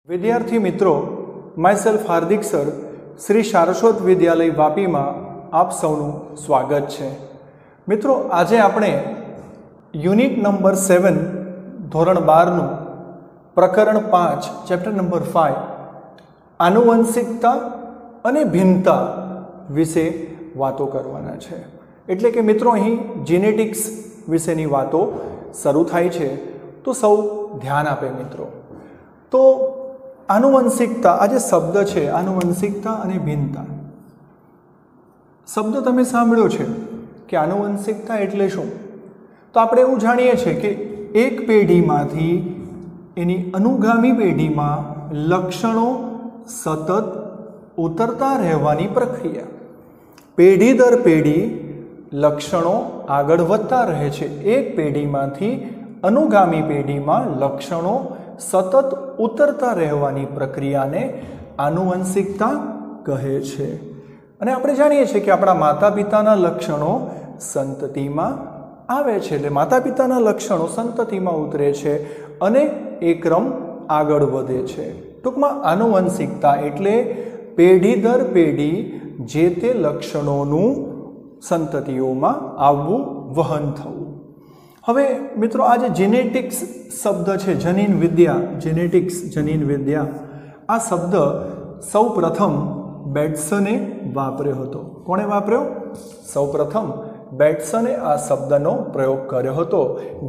विद्यार्थी मित्रों, my self Hardik sir Shri Saraswat विद्यालय वापी में आप सौनु स्वागत है। मित्रों, आज आपणे यूनिट नंबर 7 धोरण 12 प्रकरण 5 चैप्टर नंबर 5 आनुवंशिकता अने भिन्नता विषे वातो करवाना छे। एटले के मित्रों अहीं जेनेटिक्स विशेनी वातो शरू थाय छे, तो सौ ध्यान आपे मित्रों। तो आनुवंशिकता आ जे शब्द है, आनुवंशिकता अने भिन्नता शब्द तमे सांभळ्यो छे कि आनुवंशिकता एटले शुं। तो आपणे एवुं जाणीए छीए कि एक पेढीमांथी एनी अनुगामी पेढीमां लक्षणों सतत उतरता रहेवानी प्रक्रिया। पेढी दर पेढी लक्षणों आगळ वधता रहे छे। एक पेढीमांथी अनुगामी पेढीमां लक्षणों सतत उतरता रहेवानी प्रक्रियाने आनुवंशिकता कहे छे। अने आपणे जाणीए छीए कि आपણા माता पिताना लक्षणों संततिमां आवे छे, એટલે माता पिताना लक्षणों संततिमां उतरे छे अने एक क्रम आगळ वधे छे। टूंकमां आनुवंशिकता एटले पेढी दर पेढी जे ते लक्षणोनुं संततिओमां आववुं, वहन थवुं। हवे मित्रों, आज जेनेटिक्स शब्द है, जनीन विद्या, जेनेटिक्स जनीन विद्या, आ शब्द सौ प्रथम बेट्सने वापर्यो हतो। कोणे वापर्यो? सौ प्रथम बेट्सने आ शब्दनो प्रयोग कर्यो हतो।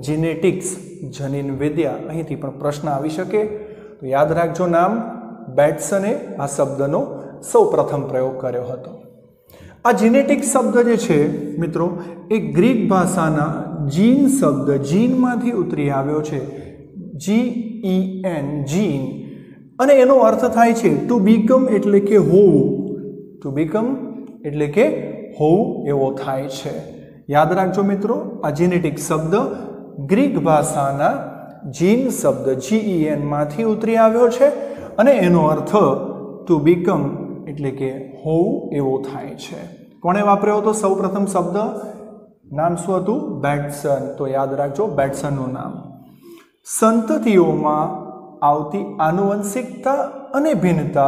जेनेटिक्स जनीन विद्या, अहींथी पण प्रश्न आवी शके, तो याद राखजो नाम। बेट्सने आ शब्दनो सौ प्रथम प्रयोग कर्यो हतो। आ जेनेटिक्स शब्द जे छे मित्रों, एक ग्रीक भाषाना जीन शब्द, जीन मांथी उतरी आव्यो छे, GEN, जीन, अने एनो अर्थ थाय छे टू बीकम एटले के होवुं, टू बीकम एटले के होवुं एवो थाय छे। याद राखजो मित्रों, आ जेनेटिक्स शब्द ग्रीक भाषाना जीन शब्द GEN मांथी उतरी आव्यो छे अने एनो अर्थ टू बीकम एटले के होवुं एवो थाय छे। कोणे वापर्यो हतो सौ प्रथम शब्द? नाम शुं हतुं? बेट्सन। तो याद राखजो बेट्सननुं नाम। संततिओमां आवती आनुवंशिकता अने भिन्नता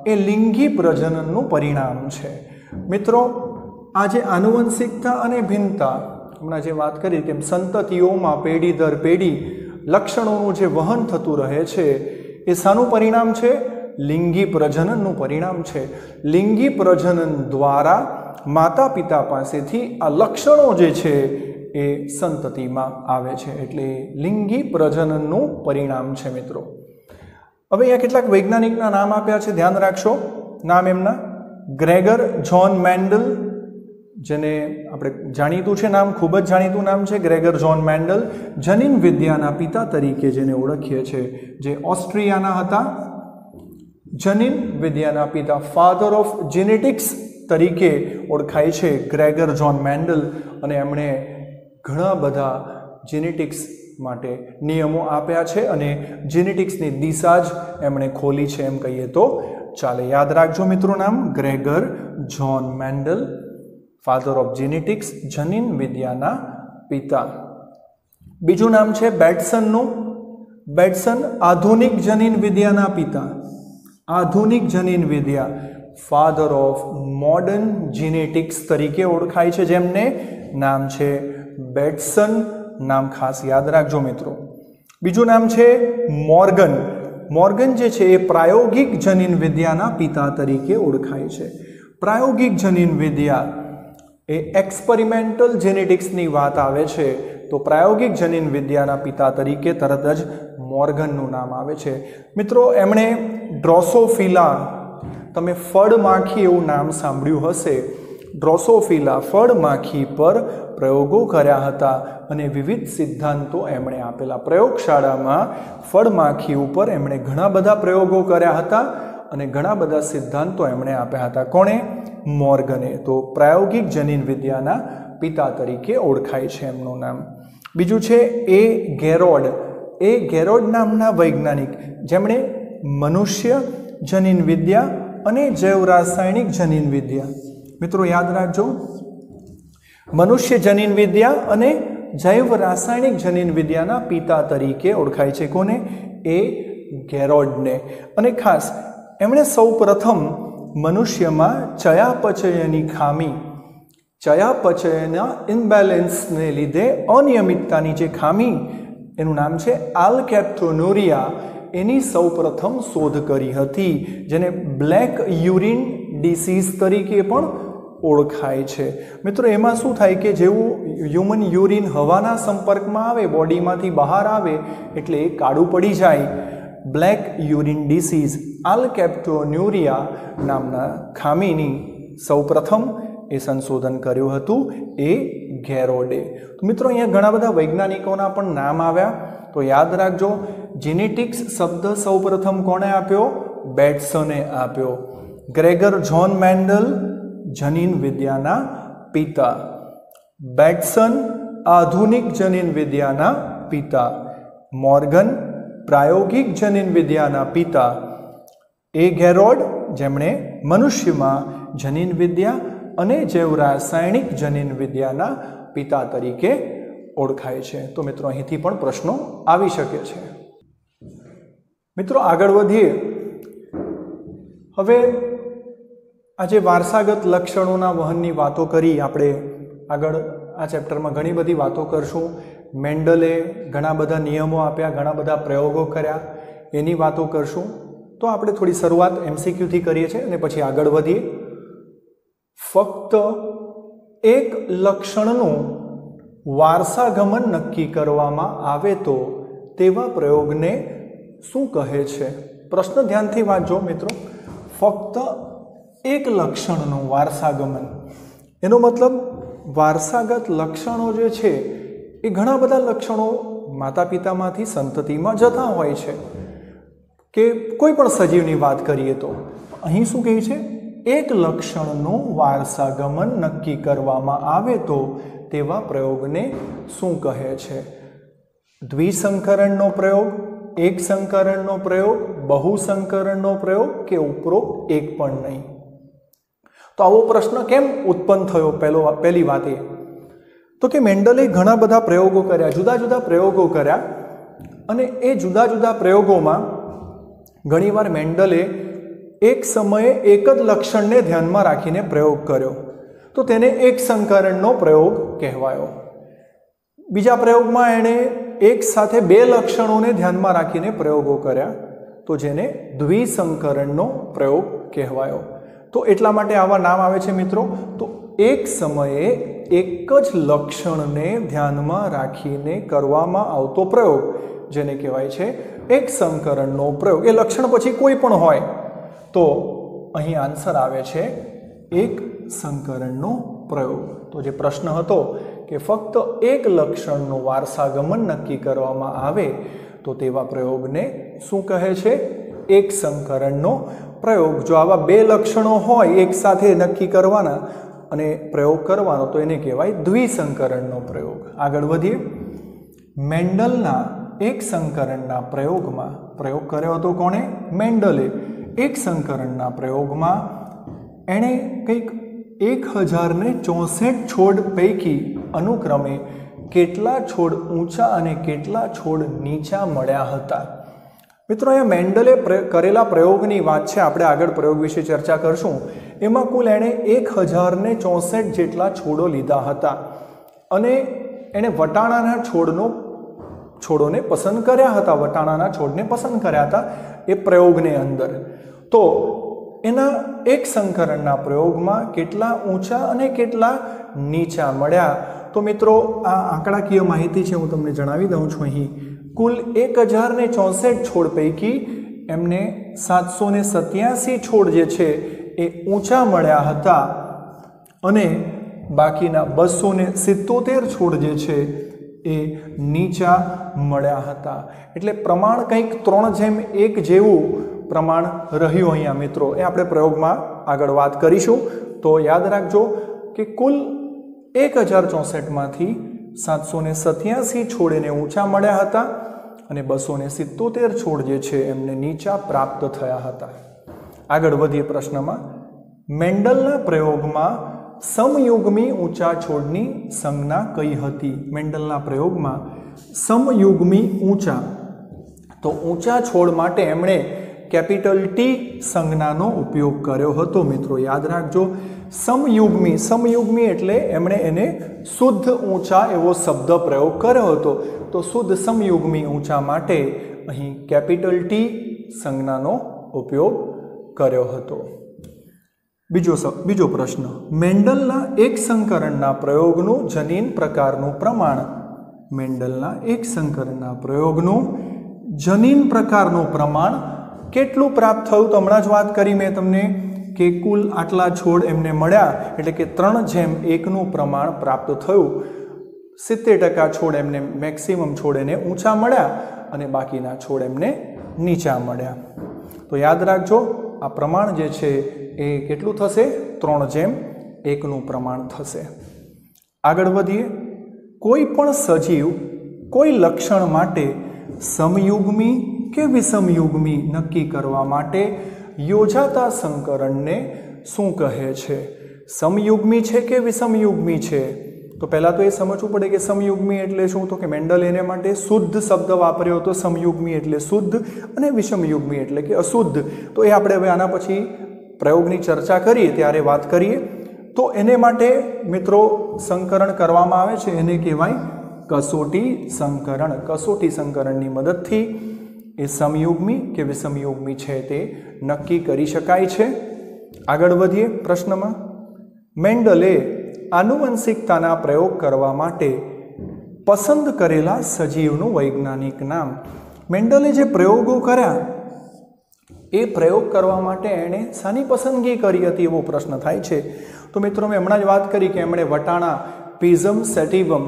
ए लिंगी प्रजनननुं परिणाम छे। मित्रों, आ जे आनुवंशिकता अने भिन्नता हमणां जे वात करी तेम संततिओमां पेढी दर पेढी लक्षणोनुं जे वहन थतुं रहे छे, ए शानुं परिणाम छे? लिंगी प्रजनननुं परिणाम छे। लिंगी प्रजनन द्वारा माता पिता पासेथी आ लक्षणों जे छे ए संततिमां आवे छे, एटले लिंगी प्रजनननुं परिणाम छे मित्रों। हवे अहींया केटलाक वैज्ञानिकना नाम आप्या छे, ध्यान राखशो। नाम एमना ग्रेगर जॉन मेंडल, जेने आपणे जाणीतुं छे नाम, खूब ज जाणीतुं नाम छे ग्रेगर जॉन मेंडल। जनीन विद्याना पिता तरीके जेने ओळखीए छे, जे ऑस्ट्रियाना हता। जनीन विद्याना पिता, फाधर ऑफ जेनेटिक्स तरीके ओळखाय छे ग्रेगर जॉन मेंडल, अने एमणे घणा बधा जेनेटिक्स माटे नियमो आप्या छे अने जेनेटिक्सनी दिशा ज एमणे खोली छे, एम कहीए तो चाले। याद राखजो मित्रों नाम Gregor John Mendel, father of genetics, जनीन विद्याना पिता। बीजुं नाम छे बेट्सननुं। बेट्सन आधुनिक जनीन विद्याना पिता, आधुनिक जनीन विद्या, फाधर ऑफ मॉडर्न जेनेटिक्स तरीके ओळखाय छे, जेमने नाम छे बेट्सन। नाम खास याद राखजो मित्रों। बीजुं नाम छे मॉर्गन। मॉर्गन जे छे ए प्रायोगिक जनीन विद्याना पिता तरीके ओळखाय छे। प्रायोगिक जनीन विद्या ए एक्सपेरिमेंटल जेनेटिक्सनी वात आवे छे, तो प्रायोगिक जनीन विद्याना पिता तरीके तरत ज मॉर्गननुं नाम आवे छे। मित्रों, एमणे ड्रोसोफिला, तमे फळमाखी एवुं नाम सांभळ्युं हशे। ड्रोसोफिला फळमाखी पर प्रयोगो कर्या हता अने विविध सिद्धांतो एमणे आपेला। प्रयोगशाळामां फळमाखी उपर एमणे घणा बधा प्रयोगो कर्या हता अने घणा बधा सिद्धांतो एमणे आप्या हता। कोणे? मॉर्गने। तो प्रायोगिक जनीन विद्याना पिता तरीके ओळखाय छे एमनुं नाम। बीजुं छे ए गेरोड। ए गेरोड नामना वैज्ञानिक, जेमणे मनुष्य जनीन विद्या अने जैव रासायणिक जनीन विद्या, मित्रों याद राखजो, मनुष्य जनीन विद्या अने जैव रासायणिक जनीन विद्याना पिता तरीके ओळखाय छे। कोने? ए ગેરોડને. અને ખાસ એમણે સૌ પ્રથમ મનુષ્યમાં ચયાપચયની ખામી, ચયાપચયના ઇમ્બેલેન્સને લીધે અનિયમિતતાની જે ખામી, એનું નામ છે આલ્કેપ્ટોનુરિયા, એની સૌ પ્રથમ શોધ કરી હતી, જેને બ્લેક યુરિન ડિસીઝ તરીકે પણ ઓળખાય છે. મિત્રો એમાં શું થાય કે જેવું હ્યુમન યુરિન હવાના સંપર્કમાં આવે, બોડીમાંથી બહાર આવે એટલે એ કાળું પડી જાય. બ્લેક યુરિન ડિસીઝ આલ્કેપ્ટોન્યુરિયા નામના ખામીની સૌ પ્રથમ એ સંશોધન કર્યું હતું એ ગેરોડે. તો મિત્રો અહીંયા ઘણા બધા વૈજ્ઞાનિકોના પણ નામ આવ્યા, તો યાદ રાખજો. જેનેટિક્સ શબ્દ સૌ પ્રથમ કોણે આપ્યો? બેટ્સને આપ્યો. ગ્રેગર જ્હોન મેન્ડલ જનીન વિદ્યાના પિતા. બેટ્સન આધુનિક જનીન વિદ્યાના પિતા. મોર્ગન પ્રાયોગિક જનીન વિદ્યાના પિતા. એ ગેરોડ જેમણે મનુષ્યમાં જનીન વિદ્યા અને જૈવ રાસાયણિક જનીન વિદ્યાના પિતા તરીકે ઓળખાય છે. તો મિત્રો અહીંથી પણ પ્રશ્નો આવી શકે છે. મિત્રો આગળ વધીએ. હવે આજે વારસાગત લક્ષણોના વહનની વાતો કરી. આપણે આગળ આ ચેપ્ટરમાં ઘણી બધી વાતો કરશું. મેન્ડલે ઘણા બધા નિયમો આપ્યા, ઘણા બધા પ્રયોગો કર્યા, એની વાતો કરશું. તો આપણે થોડી શરૂઆત MCQથી કરીએ છીએ અને પછી આગળ વધીએ. ફક્ત એક લક્ષણનું વારસાગમન નક્કી કરવામાં આવે તો તેવા પ્રયોગને શું કહે છે? પ્રશ્ન ધ્યાનથી વાંચજો મિત્રો. ફક્ત એક લક્ષણનું વારસાગમન, એનો મતલબ વારસાગત લક્ષણો જે છે એ ઘણા બધા લક્ષણો માતા પિતામાંથી સંતતિમાં જતા હોય છે, કે કોઈ પણ સજીવની વાત કરીએ તો અહીં શું કહે છે? એક લક્ષણનું વારસાગમન નક્કી કરવામાં આવે તો તેવા પ્રયોગને શું કહે છે? દ્વિસંકરણનો પ્રયોગ, એક સંકરણનો પ્રયોગ, બહુસંકરણનો પ્રયોગ કે ઉપરોક્ત એક પણ નહીં? તો આવો પ્રશ્ન કેમ ઉત્પન્ન થયો? પહેલી વાત એ તો કે મેન્ડલે ઘણા બધા પ્રયોગો કર્યા, જુદા જુદા પ્રયોગો કર્યા, અને એ જુદા જુદા પ્રયોગોમાં ઘણીવાર મેન્ડલે એક સમયે એક જ લક્ષણને ધ્યાનમાં રાખીને પ્રયોગ કર્યો, તો તેને એક સંકરણનો પ્રયોગ કહેવાયો. બીજા પ્રયોગમાં એણે એક સાથે બે લક્ષણોને ધ્યાનમાં રાખીને પ્રયોગો કર્યા, તો જેને દ્વિસંકરણનો પ્રયોગ કહેવાયો. તો એટલા માટે આવા નામ આવે છે મિત્રો. તો એક સમયે એક જ લક્ષણને ધ્યાનમાં રાખીને કરવામાં આવતો પ્રયોગ જેને કહેવાય છે એક સંકરણનો પ્રયોગ. એ લક્ષણ પછી કોઈ પણ હોય તો અહીં આન્સર આવે છે એક સંકરણનો પ્રયોગ. તો જે પ્રશ્ન હતો કે ફક્ત એક લક્ષણનું વારસાગમન નક્કી કરવામાં આવે તો તેવા પ્રયોગને શું કહે છે? એક સંકરણનો પ્રયોગ. જો આવા બે લક્ષણો હોય એક સાથે નક્કી કરવાના અને પ્રયોગ કરવાનો તો એને કહેવાય દ્વિસંકરણનો પ્રયોગ. આગળ વધીએ. મેન્ડલના એક સંકરણના પ્રયોગમાં, પ્રયોગ કર્યો હતો કોણે? મેન્ડલે. એક સંકરણના પ્રયોગમાં એણે કંઈક 1064 છોડ પૈકી અનુક્રમે કેટલા છોડ ઊંચા અને કેટલા છોડ નીચા મળ્યા હતા. મિત્રો અહીંયા મેન્ડલે કરેલા પ્રયોગની વાત છે, આપણે આગળ પ્રયોગ વિશે ચર્ચા કરશું. એમાં કુલ એણે 1064 જેટલા છોડો લીધા હતા અને એણે વટાણાના છોડોને પસંદ કર્યા હતા, વટાણાના છોડને પસંદ કર્યા હતા એ પ્રયોગની અંદર. તો એના એક સંકરણના પ્રયોગમાં કેટલા ઊંચા અને કેટલા નીચા મળ્યા? તો મિત્રો આ આંકડાકીય માહિતી છે, હું તમને જણાવી દઉં છું. અહીં કુલ 1064 છોડ પૈકી એમને 787 છોડ જે છે એ ઊંચા મળ્યા હતા અને બાકીના 277 છોડ જે છે એ નીચા મળ્યા હતા. એટલે પ્રમાણ કંઈક 3:1 જેવું પ્રમાણ રહ્યું અહીંયા મિત્રો. એ આપણે પ્રયોગમાં આગળ વાત કરીશું. તો યાદ રાખજો કે કુલ 1064માંથી 787 છોડ એને ઊંચા મળ્યા હતા અને 277 છોડ જે છે એમને નીચા પ્રાપ્ત થયા હતા. આગળ વધીએ પ્રશ્નમાં. મેન્ડલના પ્રયોગમાં સમયુગ્મી ઊંચા છોડની સંજ્ઞા કઈ હતી? મેન્ડલના પ્રયોગમાં સમયુગ્મી ઊંચા, તો તો ઊંચા છોડ માટે એમણે કેપિટલ ટી સંજ્ઞાનો ઉપયોગ કર્યો હતો મિત્રો, યાદ રાખજો। સમયુગ્મી, સમયુગ્મી એટલે એમણે એને શુદ્ધ ઊંચા એવો શબ્દ પ્રયોગ કર્યો હતો, તો શુદ્ધ સમયુગ્મી ઊંચા માટે અહીં કેપિટલ ટી સંજ્ઞાનો ઉપયોગ કર્યો હતો। બીજો પ્રશ્ન, મેન્ડલના એક સંકરણના પ્રયોગનું જનીન પ્રકારનું પ્રમાણ, મેન્ડલના એક સંકરણના પ્રયોગનું જનીન પ્રકારનું પ્રમાણ કેટલું પ્રાપ્ત થયું? તો હમણાં જ વાત કરી મેં તમને કે કુલ આટલા છોડ એમને મળ્યા એટલે કે 3:1 પ્રમાણ પ્રાપ્ત થયું। 70% છોડ એમને, મેક્સિમમ છોડ એને ઊંચા મળ્યા અને બાકીના છોડ એમને નીચા મળ્યા। તો યાદ રાખજો આ પ્રમાણ જે છે એ કેટલું થશે? 3:1 પ્રમાણ થશે। આગળ વધીએ, કોઈ પણ સજીવ કોઈ લક્ષણ માટે સમયુગ્મી કે વિષમયુગ્મી નક્કી કરવા માટે યોજાતા સંકરણને શું કહે છે? સમયુગ્મી છે કે વિષમયુગ્મી છે? તો પહેલાં તો એ સમજવું પડે કે સમયુગ્મી એટલે શું, તો કે મેન્ડલ એને માટે શુદ્ધ શબ્દ વાપર્યો હતો। સમયુગ્મી એટલે શુદ્ધ અને વિષમયુગ્મી એટલે કે અશુદ્ધ। તો એ આપણે હવે આના પછી પ્રયોગની ચર્ચા કરીએ ત્યારે વાત કરીએ। તો એને માટે મિત્રો સંકરણ કરવામાં આવે છે, એને કહેવાય કસોટી સંકરણ। કસોટી સંકરણની મદદથી એ સમયુગ્મી કે વિષમયુગ્મી છે તે નક્કી કરી શકાય છે। આગળ વધીએ પ્રશ્નમાં, મેન્ડલે આનુવંશિકતાના પ્રયોગ કરવા માટે પસંદ કરેલા સજીવનું વૈજ્ઞાનિક નામ। મેન્ડલે જે પ્રયોગો કર્યા એ પ્રયોગ કરવા માટે એણે શાની પસંદગી કરી હતી એવો પ્રશ્ન થાય છે। તો મિત્રો મેં હમણાં જ વાત કરી કે એમણે વટાણા, પિઝમ સેટિવમ,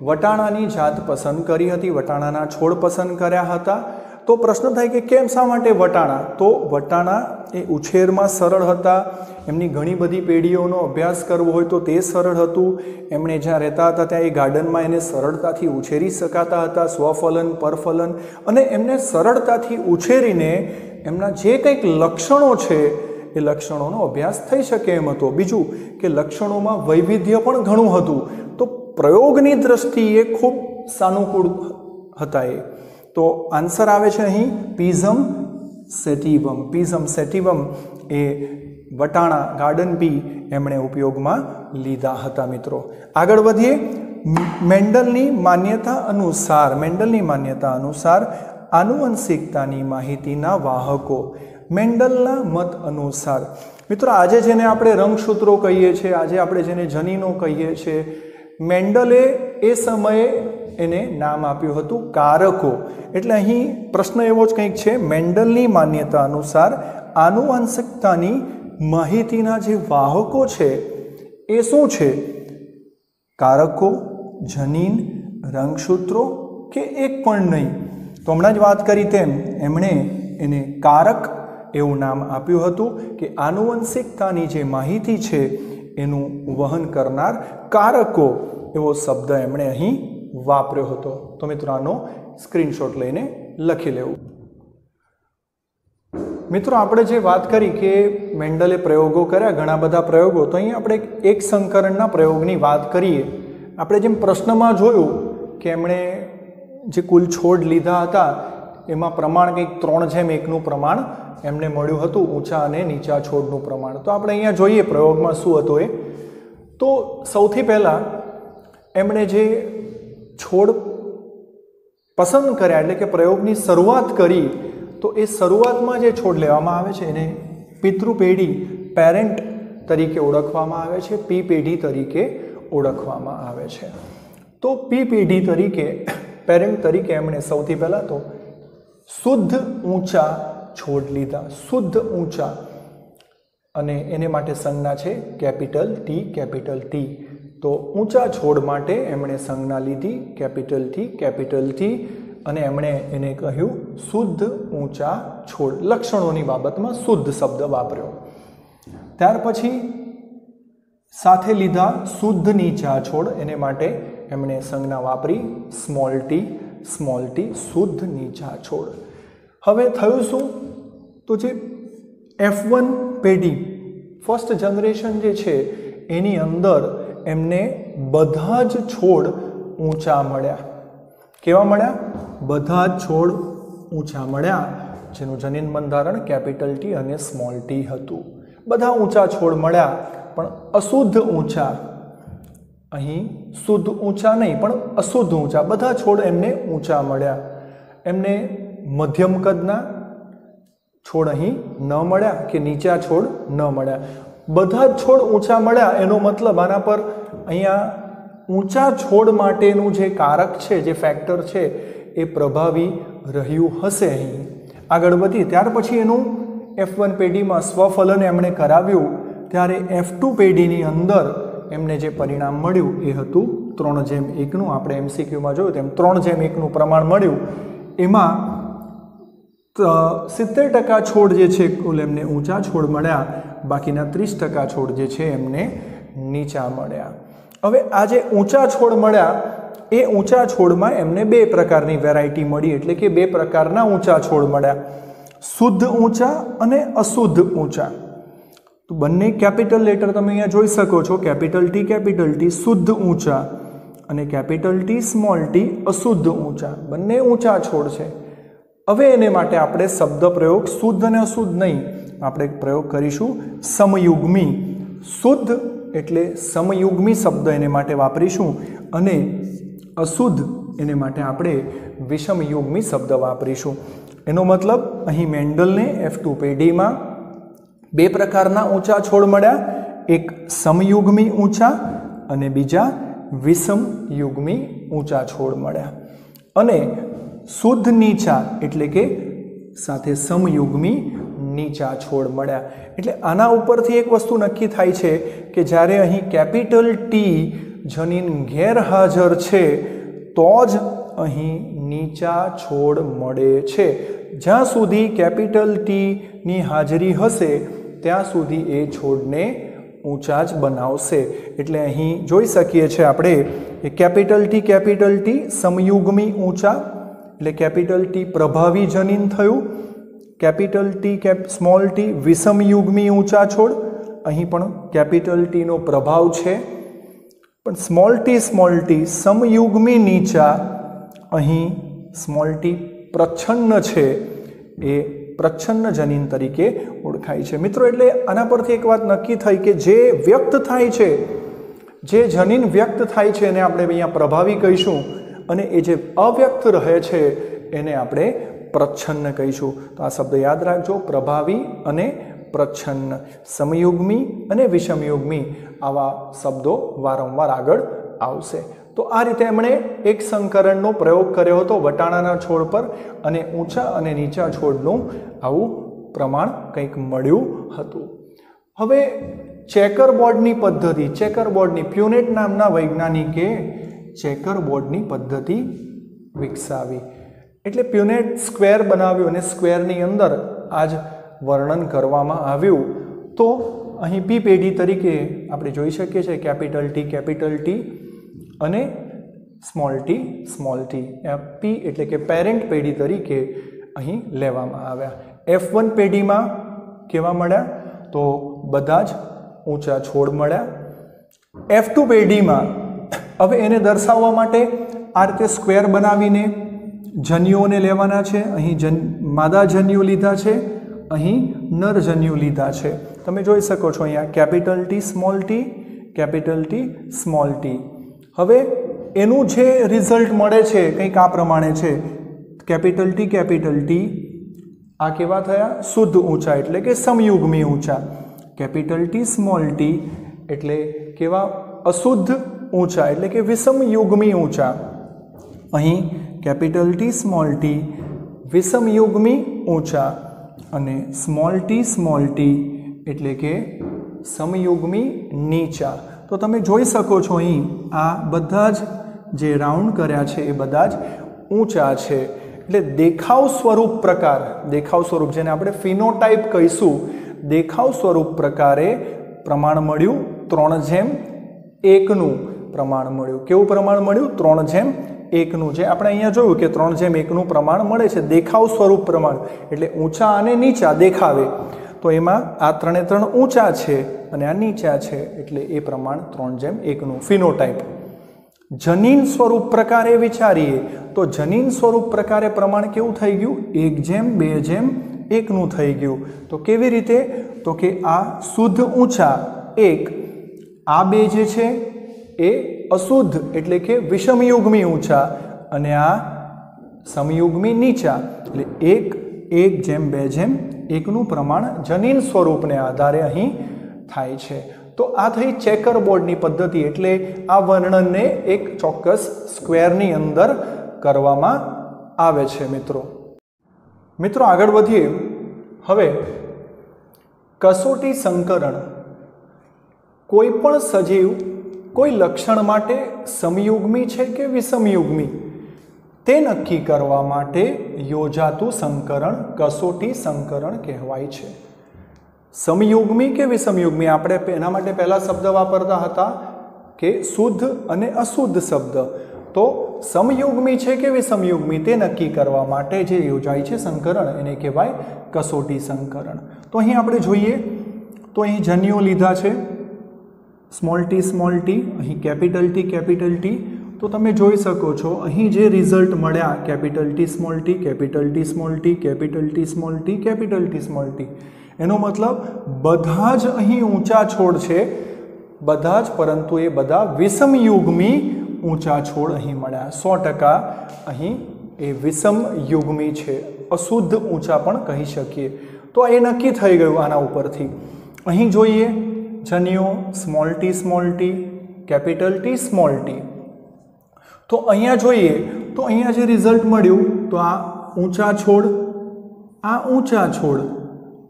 વટાણાની જાત પસંદ કરી હતી, વટાણાના છોડ પસંદ કર્યા હતા। તો પ્રશ્ન થાય કે કેમ, શા માટે વટાણા? તો વટાણા એ ઉછેરમાં સરળ હતા, એમની ઘણી બધી પેઢીઓનો અભ્યાસ કરવો હોય તો તે સરળ હતું। એમણે જ્યાં રહેતા હતા ત્યાં એ ગાર્ડનમાં એને સરળતાથી ઉછેરી શકાતા હતા, સ્વફલન પરફલન, અને એમને સરળતાથી ઉછેરીને એમના જે કંઈક લક્ષણો છે એ લક્ષણોનો અભ્યાસ થઈ શકે એમ હતો। બીજું કે લક્ષણોમાં વૈવિધ્ય પણ ઘણું હતું, તો પ્રયોગની દ્રષ્ટિએ ખૂબ સાનુકૂળ હતા એ। તો આન્સર આવે છે અહીં પિઝમ સેટિવમ। પિઝમ સેટિવમ એ વટાણા ગાર્ડન બી એમણે ઉપયોગમાં લીધા હતા મિત્રો। આગળ વધીએ, મેન્ડલની માન્યતા અનુસાર આનુવંશિકતાની માહિતીના વાહકો। મેન્ડલના મત અનુસાર મિત્રો આજે જેને આપણે રંગસૂત્રો કહીએ છીએ, આજે આપણે જેને જનીનો કહીએ છીએ, મેન્ડલે એ સમયે એને નામ આપ્યું હતું કારકો। એટલે અહીં પ્રશ્ન એવો જ કંઈક છે, મેન્ડલની માન્યતા અનુસાર આનુવંશિકતાની માહિતીના જે વાહકો છે એ શું છે? કારકો, જનીન, રંગસૂત્રો કે એક પણ નહીં? તો હમણાં જ વાત કરી તેમ એમણે એને કારક એવું નામ આપ્યું હતું કે આનુવંશિકતાની જે માહિતી છે એનું વહન કરનાર કારકો એવો શબ્દ એમણે અહીં વાપર્યો હતો। તો મિત્રો આનો સ્ક્રીનશોટ લઈને લખી લેવું। મિત્રો આપણે જે વાત કરી કે મેન્ડલે પ્રયોગો કર્યા, ઘણા બધા પ્રયોગો, તો અહીં આપણે એક સંકરણના પ્રયોગની વાત કરીએ। આપણે જેમ પ્રશ્નમાં જોયું કે એમણે જે કુલ છોડ લીધા હતા એમાં પ્રમાણ કંઈક 3:1 પ્રમાણ એમને મળ્યું હતું, ઊંચા અને નીચા છોડનું પ્રમાણ। તો આપણે અહીંયા જોઈએ પ્રયોગમાં શું હતું એ। તો સૌથી પહેલાં એમણે જે છોડ પસંદ કર્યા એટલે કે પ્રયોગની શરૂઆત કરી, તો એ શરૂઆતમાં જે છોડ લેવામાં આવે છે એને પિતૃ પેઢી, પેરેન્ટ તરીકે ઓળખવામાં આવે છે, પી પેઢી તરીકે ઓળખવામાં આવે છે। તો પી પેઢી તરીકે, પેરેન્ટ તરીકે એમણે સૌથી પહેલાં તો શુદ્ધ ઊંચા છોડ લીધા, શુદ્ધ ઊંચા, અને એને માટે સંજ્ઞા છે કેપિટલ ટી। તો ઊંચા છોડ માટે એમણે સંજ્ઞા લીધી કેપિટલ ટી, અને એમણે એને કહ્યું શુદ્ધ ઊંચા છોડ। લક્ષણોની બાબતમાં શુદ્ધ શબ્દ વાપર્યો। ત્યાર પછી સાથે લીધા શુદ્ધ નીચા છોડ, એને માટે એમણે સંજ્ઞા વાપરી સ્મોલ ટી, શુદ્ધ નીચા છોડ। હવે થયું શું? તો જે F1 પેઢી, ફર્સ્ટ જનરેશન જે છે એની અંદર એમને બધા જ છોડ ઊંચા મળ્યા। કેવા મળ્યા? બધા જ છોડ ઊંચા મળ્યા, જેનું જનીન બંધારણ કેપિટલ ટી અને સ્મોલ ટી હતું. બધા ઊંચા છોડ મળ્યા, પણ અશુદ્ધ ઊંચા, અહીં શુદ્ધ ઊંચા નહીં પણ અશુદ્ધ ઊંચા, બધા છોડ એમને ઊંચા મળ્યા. એમને મધ્યમ કદના છોડ અહીં ન મળ્યા કે નીચા છોડ ન મળ્યા. બધા જ છોડ ઊંચા મળ્યા, એનો મતલબ આના પર અહીંયા ઊંચા છોડ માટેનું જે કારક છે, જે ફેક્ટર છે, એ પ્રભાવી રહ્યું હશે. અહીં આગળ વધી ત્યાર પછી એનું F1 પેઢીમાં સ્વફલન એમણે કરાવ્યું, ત્યારે F2 પેઢીની અંદર એમને જે પરિણામ મળ્યું એ હતું 3:1. આપણે MCQમાં જોયું તેમ 3:1 પ્રમાણ મળ્યું. એમાં 70% છોડ જે છે કુલ એમને ઊંચા છોડ મળ્યા, બાકીના 30% છોડ જે છે એમને નીચા મળ્યા. હવે આ જે ઊંચા છોડ મળ્યા એ ઊંચા છોડમાં એમને બે પ્રકારની વેરાયટી મળી, એટલે કે બે પ્રકારના ઊંચા છોડ મળ્યા, શુદ્ધ ઊંચા અને અશુદ્ધ ઊંચા. તો બંને કેપિટલ લેટર તમે અહીંયા જોઈ શકો છો, કેપિટલ ટી શુદ્ધ ઊંચા અને કેપિટલ ટી સ્મોલ ટી અશુદ્ધ ઊંચા. બંને ઊંચા છોડ છે. હવે એને માટે આપણે શબ્દ પ્રયોગ શુદ્ધ અને અશુદ્ધ નહીં, આપણે પ્રયોગ કરીશું સમયુગ્મી. શુદ્ધ એટલે સમયુગ્મી શબ્દ એને માટે વાપરીશું અને અશુદ્ધ એને માટે આપણે વિષમયુગ્મી શબ્દ વાપરીશું. એનો મતલબ અહીં મેન્ડલને F2 પેઢીમાં બે પ્રકારના ઊંચા છોડ મળ્યા, એક સમયુગ્મી ઊંચા અને બીજા વિષમયુગ્મી ઊંચા છોડ મળ્યા. અને શુદ્ધ નીચા એટલે કે સાથે સમયુગ્મી નીચા છોડ મળ્યા. એટલે આના ઉપરથી એક વસ્તુ નક્કી થાય છે કે જ્યારે અહીં કેપિટલ ટી જનીન ગેરહાજર છે તો જ અહીં નીચા છોડ મળે છે. જ્યાં સુધી કેપિટલ ટીની હાજરી હશે ત્યાં સુધી એ છોડને ઊંચા જ બનાવશે. એટલે અહીં જોઈ શકીએ છીએ આપણે કે કેપિટલ ટી સમયુગ્મી ઊંચા, એટલે કેપિટલ ટી પ્રભાવી જનીન થયું, કેપિટલ ટી સ્મોલ ટી વિષમયુગ્મી ઊંચા છોડ. અહીં પણ કેપિટલ ટીનો પ્રભાવ છે, પણ સ્મોલ ટી સમયુગ્મી નીચા. અહીં સ્મોલ ટી પ્રચ્છન્ન છે, એ પ્રચ્છન્ન જનીન તરીકે ઓળખાય છે. મિત્રો, એટલે આના પરથી એક વાત નક્કી થઈ કે જે વ્યક્ત થાય છે, જે જનીન વ્યક્ત થાય છે એને આપણે અહીંયા પ્રભાવી કહીશું, અને એ જે અવ્યક્ત રહે છે એને આપણે પ્રચ્છન્ન કહીશું. તો આ શબ્દ યાદ રાખજો, પ્રભાવી અને પ્રચ્છન્ન, સમયુગ્મી અને વિષમયુગ્મી, આવા શબ્દો વારંવાર આગળ આવશે. તો આ રીતે એમણે એક સંકરણનો પ્રયોગ કર્યો હતો વટાણાના છોડ પર, અને ઊંચા અને નીચા છોડનું આવું પ્રમાણ કંઈક મળ્યું હતું. હવે ચેકરબોર્ડની પદ્ધતિ, પ્યુનેટ નામના વૈજ્ઞાનિકે ચેકરબોર્ડની પદ્ધતિ વિકસાવી. એટલે પ્યુનેટ સ્ક્વેર બનાવ્યું અને સ્ક્વેરની અંદર આ જ વર્ણન કરવામાં આવ્યું. તો અહીં પી પેઢી તરીકે આપણે જોઈ શકીએ છીએ કેપિટલ ટી અને સ્મોલ ટી. પી એટલે કે પેરેન્ટ પેઢી તરીકે અહીં લેવામાં આવ્યા. F1 પેઢીમાં કેવા મળ્યા? તો બધા જ ઊંચા છોડ મળ્યા. F2 પેઢીમાં હવે એને દર્શાવવા માટે આ રીતે સ્ક્વેર બનાવીને જન્યુઓને લેવાના છે. અહીં માદા જન્યુ લીધા છે, અહીં નર જન્યુ લીધા છે. તમે જોઈ શકો છો અહીંયા કેપિટલ ટી સ્મોલ ટી. હવે એનું જે રિઝલ્ટ મળે છે કંઈક આ પ્રમાણે છે. કેપિટલ ટી આ કેવા થયા? શુદ્ધ ઊંચા એટલે કે સમયુગ્મી ઊંચા. કેપિટલ ટી સ્મોલ ટી એટલે કેવા? અશુદ્ધ ઊંચા એટલે કે વિષમયુગ્મી ઊંચા. અહીં કેપિટલ ટી સ્મોલ ટી વિષમયુગ્મી ઊંચા અને સ્મોલ ટી એટલે કે સમયુગ્મી નીચા. તો તમે જોઈ શકો છો અહીં આ બધા જ જે રાઉન્ડ કર્યા છે એ બધા જ ઊંચા છે. એટલે દેખાવ સ્વરૂપ જેને આપણે ફિનોટાઇપ કહીશું, દેખાવ સ્વરૂપ પ્રકારે પ્રમાણ મળ્યું 3:1 પ્રમાણ મળ્યું. કેવું પ્રમાણ મળ્યું? 3:1. જે આપણે અહીંયા જોયું કે 3:1 પ્રમાણ મળે છે દેખાવ સ્વરૂપ પ્રમાણ, એટલે ઊંચા અને નીચા દેખાવે. તો એમાં આ 3 ઊંચા છે અને આ નીચા છે, એટલે એ પ્રમાણ 3:1 ફિનોટાઇપ. જનીન સ્વરૂપ પ્રકારે વિચારીએ तो जनीन स्वरूप प्रकारे प्रमाण केवुं थई गयुं 1:2:1 थई गयुं। तो केवी रीते? तो कि आ शुद्ध ऊंचा 1, आ बे जे छे ए अशुद्ध एटले के विषमयुग्मी ऊंचा अने आ समयुग्मी नीचा एटले 1:2:1 प्रमाण जनीन स्वरूपने आधारे अहीं थाय छे। तो आ थई चेकर बोर्डनी पद्धति एटले आ वर्णनने एक चोक्कस स्क्वेरनी अंदर करवामां आवे छे। मित्रों आगळ वधीए। हवे कसोटी संकरण कोईपण सजीव कोई लक्षण माटे समयुग्मी छे के विषमयुग्मी ते नक्की करवा माटे योजातुं संकरण कसोटी संकरण कहेवाय छे। समयुग्मी के विषमयुग्मी आपणे एना माटे पहला शब्द वापरता हता के शुद्ध अने अशुद्ध शब्द। तो समयुग्मी छे के विषमयुग्मी ते नक्की करवा माटे जे योजाय छे संकरण एने कहेवाय कसोटी संकरण। तो અહીં આપણે જોઈએ તો અહીં જન્યો લીધા છે સ્મોલ ટી, અહીં કેપિટલ ટી। તો તમે જોઈ શકો છો અહીં જે રિઝલ્ટ મળ્યા capital T small T, capital T small T, capital T small T, capital T small T. એનો મતલબ બધા જ અહીં ઊંચા છોડ છે, બધા જ, પરંતુ એ બધા વિષમયુગ્મી ઊંચા છોડ અહીં મળ્યા। 100% અહીં એ વિષમયુગ્મી છે, અશુદ્ધ ઊંચા પણ કહી શકીએ। તો એ નક્કી થઈ ગયું આના ઉપરથી। અહીં જોઈએ જન્યો small T, capital T small T. તો અહીંયા જોઈએ તો અહીંયા જે રિઝલ્ટ મળ્યું તો આ ઊંચા છોડ, આ ઊંચા છોડ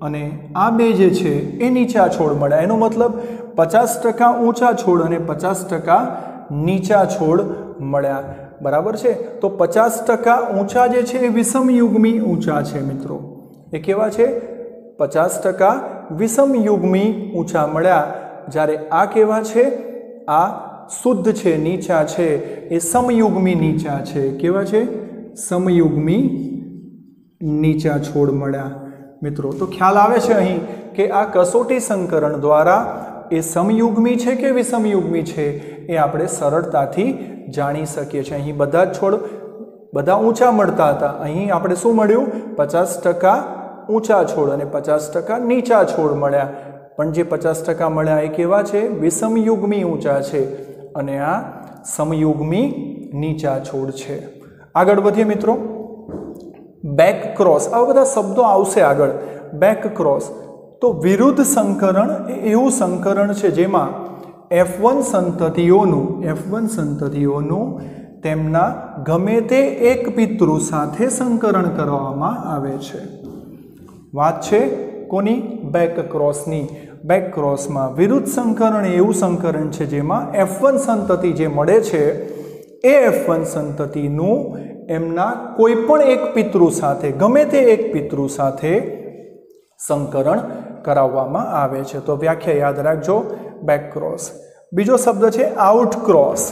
અને આ બે જે છે એ નીચા છોડ મળ્યા। એનો મતલબ 50% ઊંચા છોડ અને 50% નીચા છોડ મળ્યા। બરાબર છે? તો 50% ઊંચા જે છે એ વિષમયુગ્મી ઊંચા છે મિત્રો। એ કેવા છે? 50% વિષમયુગ્મી ઊંચા મળ્યા। જ્યારે આ કેવા છે? આ શુદ્ધ છે, નીચા છે, એ સમયુગ્મી નીચા છે। કેવા છે? સમયુગ્મી નીચા છોડ મળ્યા મિત્રો। તો ખ્યાલ આવે છે અહીં કે આ कसोटी संकरण द्वारा એ સમયુગ્મી છે કે વિષમયુગ્મી છે એ આપણે સરળતાથી જાણી શકીએ છીએ। અહીં બધા જ છોડ બધા ઊંચા મળતા હતા, અહીં આપણે શું મળ્યું? 50% ઊંચા છોડ અને 50% નીચા છોડ મળ્યા। પણ જે 50% મળ્યા એ કેવા છે? વિષમયુગ્મી ઊંચા છે અને આ સમયુગ્મી નીચા છોડ છે। આગળ વધીએ મિત્રો। બેક ક્રોસ, આ બધા શબ્દો આવશે આગળ। બેક ક્રોસ તો વિરુદ્ધ સંકરણ એ એવું સંકરણ છે જેમાં F1 સંતતિઓનું તેમના ગમે તે એક પિતૃ સાથે સંકરણ કરવામાં આવે છે। વાત છે કોની? બેક ક્રોસની। બેક ક્રોસમાં વિરુદ્ધ સંકરણ એવું સંકરણ છે જેમાં F1 સંતતિ જે મળે છે એ F1 સંતતિનું એમના કોઈ પણ એક પિતૃ સાથે, ગમે તે એક પિતૃ સાથે સંકરણ કરાવવામાં આવે છે। તો વ્યાખ્યા યાદ રાખજો, બેક ક્રોસ। બીજો શબ્દ છે આઉટક્રોસ।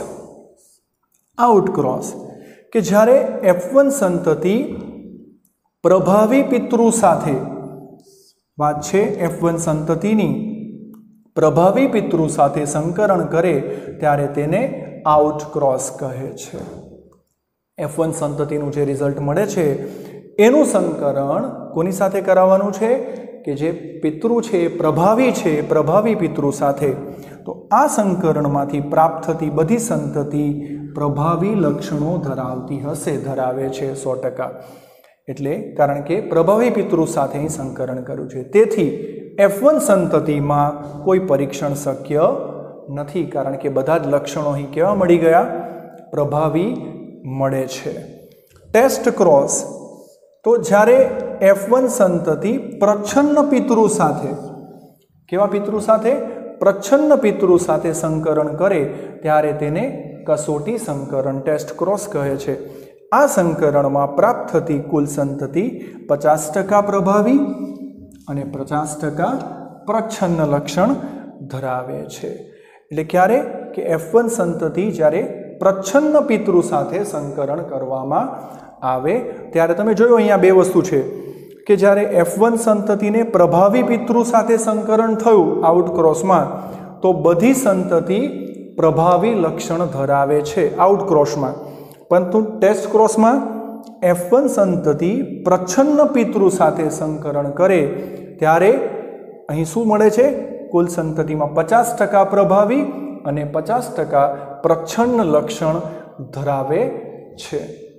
આઉટક્રોસ કે જ્યારે F1 સંતતિ પ્રભાવી પિતૃ સાથે, વાત છે F1 સંતતિની પ્રભાવી પિતૃ સાથે સંકરણ કરે ત્યારે તેને આઉટક્રોસ કહે છે। F1 સંતતિનું જે રિઝલ્ટ મળે છે એનું સંકરણ કોની સાથે કરાવવાનું છે? કે જે પિતૃ છે એ પ્રભાવી છે, પ્રભાવી પિતૃ સાથે। તો આ સંકરણમાંથી પ્રાપ્ત થતી બધી સંતતિ પ્રભાવી લક્ષણો ધરાવતી હશે, ધરાવે છે 100%। એટલે કારણ કે પ્રભાવી પિતૃ સાથે અહીં સંકરણ કર્યું છે, તેથી F1 સંતતિમાં કોઈ પરીક્ષણ શક્ય નથી, કારણ કે બધા જ લક્ષણો અહીં કેવા મળી ગયા? પ્રભાવી મળે છે। ટેસ્ટ ક્રોસ તો જ્યારે F1 સંતતિ પ્રચ્છન્ન પિતૃ સાથે, કેવા પિતૃ સાથે? પ્રચ્છન્ન પિતૃ સાથે સંકરણ કરે ત્યારે તેને कसोटी संकरण, टेस्ट क्रोस કહે છે। આ સંકરણમાં પ્રાપ્ત થતી કુલ સંતતિ 50% પ્રભાવી અને 50% પ્રચ્છન્ન લક્ષણ ધરાવે છે। એટલે ક્યારે? કે F1 સંતતિ જ્યારે પ્રચ્છન્ન પિતૃ સાથે સંકરણ કરવામાં આવે ત્યારે તમે જોયું અહીંયા બે વસ્તુ છે કે જ્યારે F1 સંતતિને પ્રભાવી પિતૃ સાથે સંકરણ થયું આઉટક્રોસમાં, તો બધી સંતતિ પ્રભાવી લક્ષણ ધરાવે છે આઉટક્રોસમાં, પરંતુ ટેસ્ટ ક્રોસમાં F1 સંતતિ પ્રચ્છન્ન પિતૃ સાથે સંકરણ કરે ત્યારે અહીં શું મળે છે? કુલ સંતતિમાં 50% પ્રભાવી અને 50% પ્રચ્છન્ન લક્ષણ ધરાવે છે।